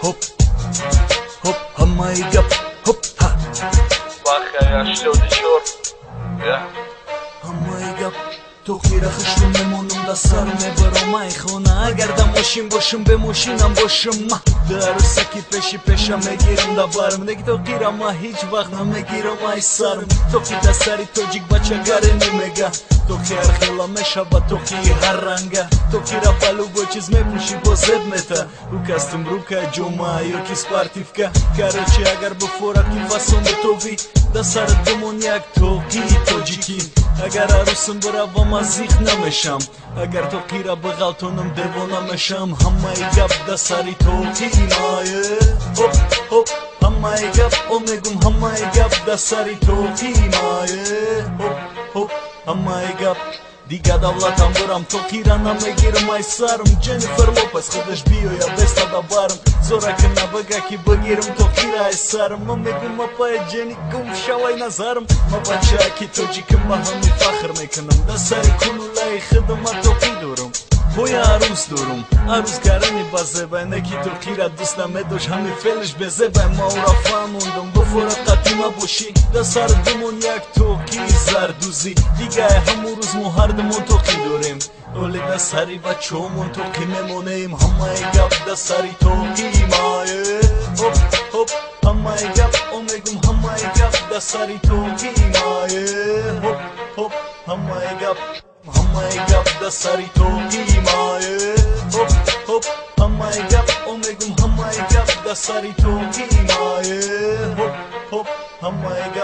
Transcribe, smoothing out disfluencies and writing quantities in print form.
Hop, hop, hammayı gap, hop, ha. Bak ya şlodi çor. Ya. Hammayı gap. Тохира хушрум мемонам да сару мебаромай хона агар да мошин бошим бе мошинам бошим ма дарусаки пеши пеша мегирам да барм неги тохира ма ҳеҷ вақт намегирам ай сарм тохи да сари тоҷик бача гаре немега тохи архела мешаба тохи ҳарранга тохира палуго чиз мепӯши бо зеб мета у кастум рука ҷома ёки спартивка карочи агар бо фораки фасон битови да сарат бимон як тоқи тоҷики агар арусим биравам азиқ намешам агар тоқира биғалтонам девона мешам ҳамаи гап да сари тоқи мае ҳоп ҳоп ҳамаи гап омегум ҳамаи гап да сари тоқи мае ҳоп ҳоп ҳамаи гап дига давлатам бурам тоқира намегирам ай сарм Ҷеннифер Лопес худаш биёя беста да барм зораки набага ки бигирам тоқира ай сарм ма мегум апае ҷени гум шавай назарм ма бачаа ки тоҷикам ба ҳами фахр мекунам да сари кулулаи хидмат тоқи дорам боя арӯз дорам арӯзгарани ба зебай не ки тоқира дӯст намедошт ҳами фелш безебай ма ора фаҳмондам бо форақати мабошӣ да сар думон як тоқи зардӯзӣ дигаи ҳамон рӯз мо ҳардумон тоқи дорем оле да сари бачаҳомон тоқи мемонем ҳамаи гап да сари тоқи мае ҳоп ҳоп ҳамаи гап омегум ҳамаи гап да сари тоқи мае ҳоп ҳоп ҳамаи гап ҳамаи гап да сари тоқи мае ҳоп ҳоп ҳамаи гап омегум ҳамаи гап да сари тоқи мае ҳоп ҳоп ҳамаи гап